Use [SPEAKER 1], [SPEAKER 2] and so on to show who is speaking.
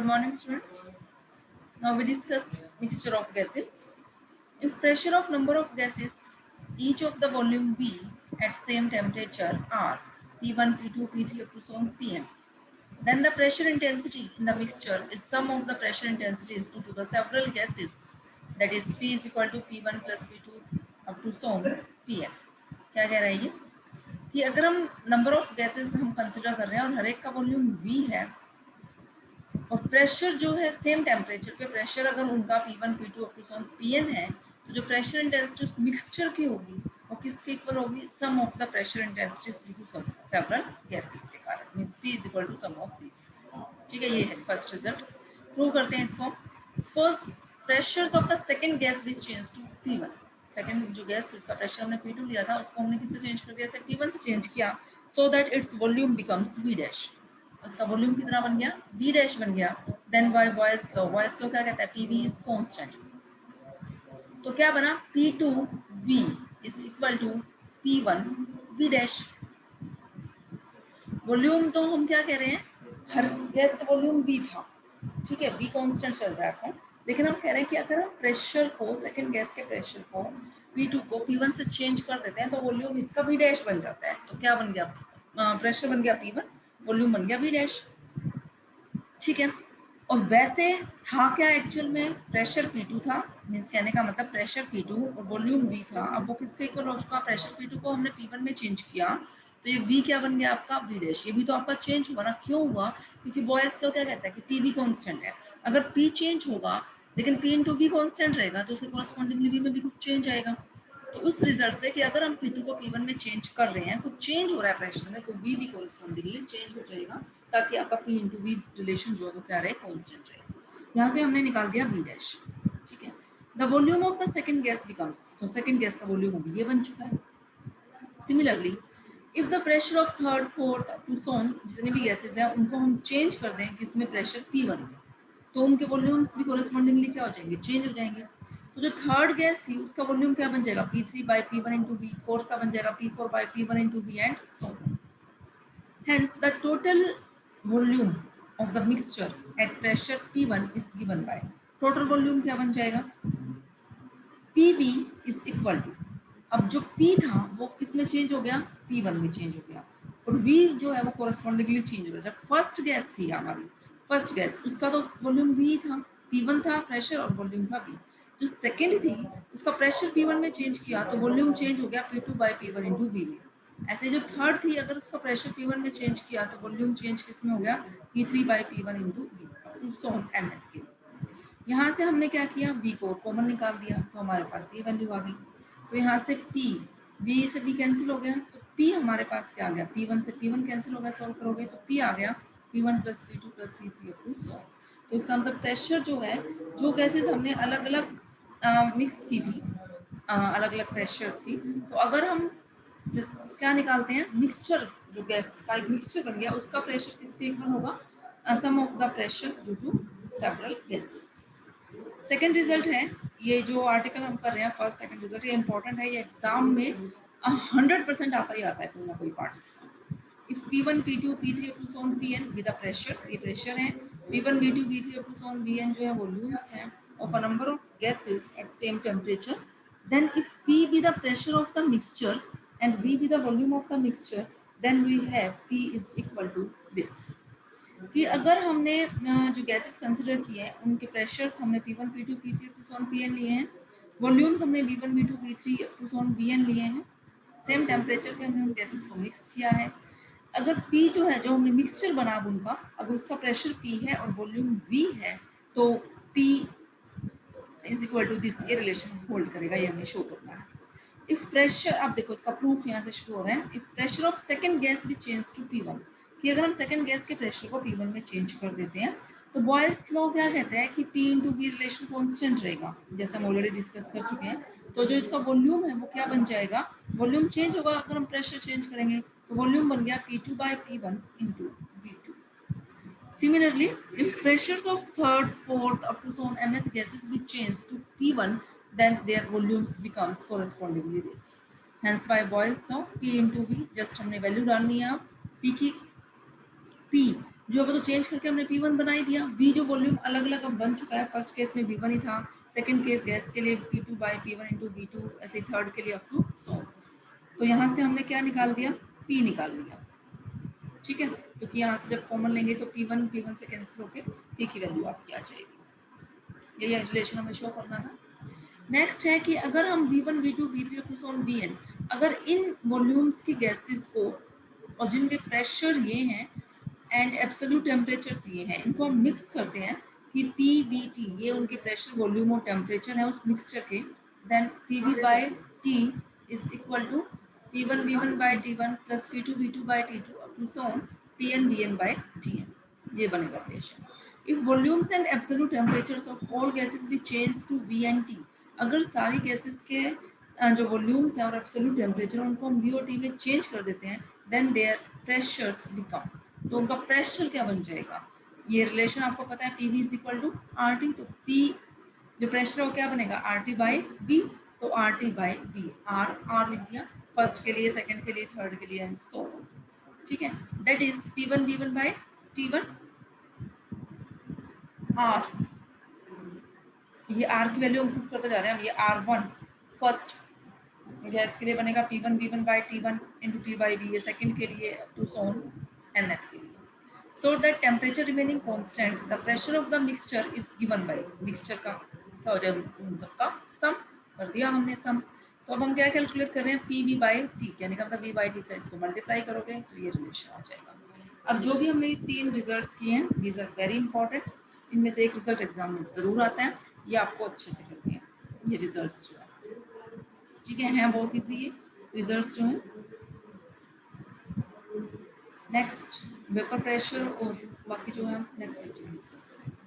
[SPEAKER 1] Good morning, students. Now we discuss mixture of gases. If pressure of number of gases, each of the volume V at same temperature R, P1, P2, P3 up to so on Pn, then the pressure intensity in the mixture is sum of the pressure intensities due to the several gases. That is P is equal to P1 plus P2 up to so on Pn. क्या कह रहा है ये कि अगर हम number of gases हम consider कर रहे हैं और हर एक का वॉल्यूम V है और प्रेशर जो है सेम टेम्परेचर पे प्रेशर अगर उनका P1 P2 up to Pn है तो जो प्रेशर इंटेंसिटी उस मिक्सचर की होगी वो किसके इक्वल होगी sum of the pressure intensities due to several gases के कारण means P is equal to sum of these. ठीक है, ये है फर्स्ट रिजल्ट। प्रूव करते हैं इसको। Suppose pressures of the second gas which change to P1। Second जो गैस थी उसका प्रेशर हमने P2 लिया था, उसको हमने किससे चेंज कर दिया, से P1 से चेंज किया, so that its volume becomes V dash. उसका वॉल्यूम कितना बन गया, V डैश बन गया। Then by Boyle's law, Boyle's law क्या कहता है, PV इज कांस्टेंट। तो क्या बना, P2V is equal to P1V dash. Volume तो हम क्या कह रहे हैं, हर गैस का वॉल्यूम V था, ठीक है, V कांस्टेंट चल रहा है आपका, लेकिन हम कह रहे हैं कि अगर हम प्रेशर को सेकंड गैस के प्रेशर को P2 को P1 से चेंज कर देते हैं तो वॉल्यूम इसका V डैश बन जाता है। तो क्या बन गया, प्रेशर बन गया P1, वॉल्यूम बन गया V डैश। ठीक है, और वैसे था क्या एक्चुअल में, प्रेशर P2 था, मींस कहने का मतलब प्रेशर P2 और वॉल्यूम V था। अब वो किसके इक्वल हो चुका, प्रेशर P2 को हमने P1 में चेंज किया तो ये V क्या बन गया आपका, V डैश। ये भी तो आपका चेंज हुआ ना, क्यों हुआ, क्योंकि बॉयल्स लॉ क्या कहता है कि PV कांस्टेंट है। अगर P चेंज होगा लेकिन P इंटू V कांस्टेंट रहेगा तो उसके कॉरस्पॉन्डिंगली V में भी कुछ चेंज आएगा। तो उस रिजल्ट से कि अगर हम P2 को P1 में चेंज कर रहे हैं, कुछ चेंज हो रहा है प्रेशर में, तो V भी कॉरस्पॉन्डिंगली चेंज हो जाएगा ताकि आपका P इंटू V रिलेशन जो है वो क्या रहे, कांस्टेंट रहे। यहाँ से हमने निकाल दिया V डैश। ठीक है, the volume of the second gas becomes, तो सेकंड गैस का वॉल्यूम अभी ये बन चुका है। Similarly if the pressure of third fourth up to so on, जितने भी गैसेस हैं उनको हम चेंज कर दें किसमें, प्रेशर P1 में, तो उनके वॉल्यूम्स भी कॉरस्पॉन्डिंगली क्या हो जाएंगे, चेंज हो जाएंगे। तो जो थर्ड गैस थी उसका वॉल्यूम क्या बन जाएगा, P3 bye P1 into V, fourth का बन जाएगा P4 by P1 into V and so on. Hence the total volume of the mixture at pressure P1 is given by, total volume क्या बन जाएगा, PV is equal to, अब जो P था वो किसमें चेंज हो गया, P1 में चेंज हो गया, और V जो है वो कोरस्पॉन्डिंगली चेंज हो गया। जब फर्स्ट गैस थी हमारी, फर्स्ट गैस उसका तो वॉल्यूम V था, P1 था प्रेशर और वॉल्यूम था V। जो सेकेंड थी उसका प्रेशर P1 में चेंज किया तो वॉल्यूम चेंज हो गया P2 by P1 into V में। ऐसे जो थर्ड थी अगर उसका प्रेशर P1 में चेंज किया तो वॉल्यूम चेंज किसमें हो गया, P3 by P1 into V up to so on N K. यहाँ से हमने क्या किया, V को कॉमन निकाल दिया तो हमारे पास ये वैल्यू आ गई। तो यहाँ से P, V से V कैंसिल हो गया तो P हमारे पास क्या आ गया, P1 से P1 कैंसिल हो गया, सॉल्व करोगे तो P आ गया P1 plus P2 plus P3 up to so. तो इसका मतलब प्रेशर जो है, जो गैसेज हमने अलग अलग मिक्स की थी, अलग अलग प्रेशर्स की, तो अगर हम क्या निकालते हैं, मिक्सचर जो गैस का एक मिक्सचर बन गया उसका प्रेशर किसके इक्वल होगा, sum of the pressures due to several gases. Second result है, ये जो आर्टिकल हम कर रहे हैं फर्स्ट सेकेंड रिजल्ट, ये इंपॉर्टेंट है, ये एग्जाम में 100% आता ही आता है कोई ना कोई पार्ट इसका। If P1 P2 P3 up to so on Pn with the pressures, ये प्रेशर है, P1 P2 P3 up to so on Vn जो है वॉल्यूम्स हैं of a number of gases at same temperature, then if P be the pressure of the mixture and V be the volume of the mixture, then we have P is equal to this। कि अगर हमने जो gases consider किए हैं उनके pressures हमने P1 P2 P3 up to so on Pn लिए हैं, वॉल्यूम्स हमने V1 V2 V3 up to so on Vn लिए हैं, सेम टेम्परेचर पे हमने उन गैसेस को मिक्स किया है। अगर P जो है, जो हमने मिक्सचर बना उनका, अगर उसका प्रेशर P है और वॉल्यूम V है तो P is equal to this, ये रिलेशन होल्ड करेगा, ये हमें शो करना है। इफ प्रेशर, अब देखो इसका प्रूफ यहाँ से शुरू हो रहा है, if pressure of second gas भी चेंज टू P1, कि अगर हम सेकंड गैस के प्रेशर को P1 में चेंज कर देते हैं तो बॉयल्स लॉ क्या कहता है कि P into V relation constant रहेगा, जैसे हम ऑलरेडी डिस्कस कर चुके हैं। तो जो इसका वॉल्यूम है वो क्या बन जाएगा, वॉल्यूम चेंज होगा अगर हम प्रेशर चेंज करेंगे, तो वॉल्यूम बन गया P2 by P1 into V2। Similarly, if pressures of third, fourth up to so on nth gases be changed to P1, then their volumes becomes correspondingly this. Hence by Boyle's law, P into V, just हमने value डालनी है P की, P जो है तो change करके हमने P1 बना ही दिया। V जो वॉल्यूम अलग अलग अब बन चुका है, फर्स्ट केस में V1 ही था, सेकंड केस गैस के लिए P2 by P1 into V2, ऐसे थर्ड के लिए अप टू सो। तो यहाँ से हमने क्या निकाल दिया, P निकाल लिया, ठीक है, क्योंकि यहाँ से जब कॉमन लेंगे तो P1 से कैंसिल होके P की वैल्यू आपकी आ जाएगी। ये रिलेशन हमें शो करना था। नेक्स्ट है कि अगर हम V1 V2 V3 up to so on Vn, अगर इन वॉल्यूम्स की गैसेस को और जिनके प्रेशर ये हैं एंड एब्सोल्यूट टेम्परेचर्स ये हैं, इनको हम मिक्स करते हैं कि PVT ये उनके प्रेशर वॉल्यूम और टेम्परेचर है उस मिक्सचर के, then PV by T is equal to P1 V1 by T1 plus P2 V2 by T2 up to so on Pn Vn by Tn, ये बनेगा relation. If volumes and absolute temperatures of all gases be changed to V and T, अगर सारी gases के जो volumes हैं और absolute temperature उनको हम V और T में चेंज कर देते हैं, देन देयर प्रेशर्स बिकम, तो उनका प्रेशर क्या बन जाएगा, ये रिलेशन आपको पता है PV is equal to RT, तो P जो प्रेशर हो क्या बनेगा RT बाई V, तो RT बाई V, R लिख दिया फर्स्ट के लिए, सेकंड के लिए, थर्ड के लिए एंड सो ऑन, ठीक है, that is P1 V1 by T1 R, ये R की वैल्यू हम पुट करते जा रहे हैं, ये R1 फर्स्ट गैस के लिए बनेगा P1 V1 by T1 into T by V, ये सेकंड के लिए टू सोन nth के लिए। So that temperature remaining constant, the pressure of the mixture is given by, mixture का क्या हो जाएगा उन सबका सम, कर दिया हमने सम। तो अब हम क्या कैलकुलेट कर रहे हैं, PV बाई T, यानी कि मतलब V बाई T से इसको मल्टीप्लाई करोगे तो ये रिलेशन आ जाएगा। अब जो भी हमने ये तीन रिजल्ट्स किए हैं, दीज आर वेरी इंपॉर्टेंट, इनमें से एक रिजल्ट एग्जाम में जरूर आता है, ये आपको अच्छे से करनी है ये रिजल्ट्स जो है, ठीक है, हैं बहुत इजी ये रिजल्ट्स जो हैं। नेक्स्ट वेपर प्रेशर और बाकी जो है नेक्स्ट लेक्चर में डिस्कस करेंगे।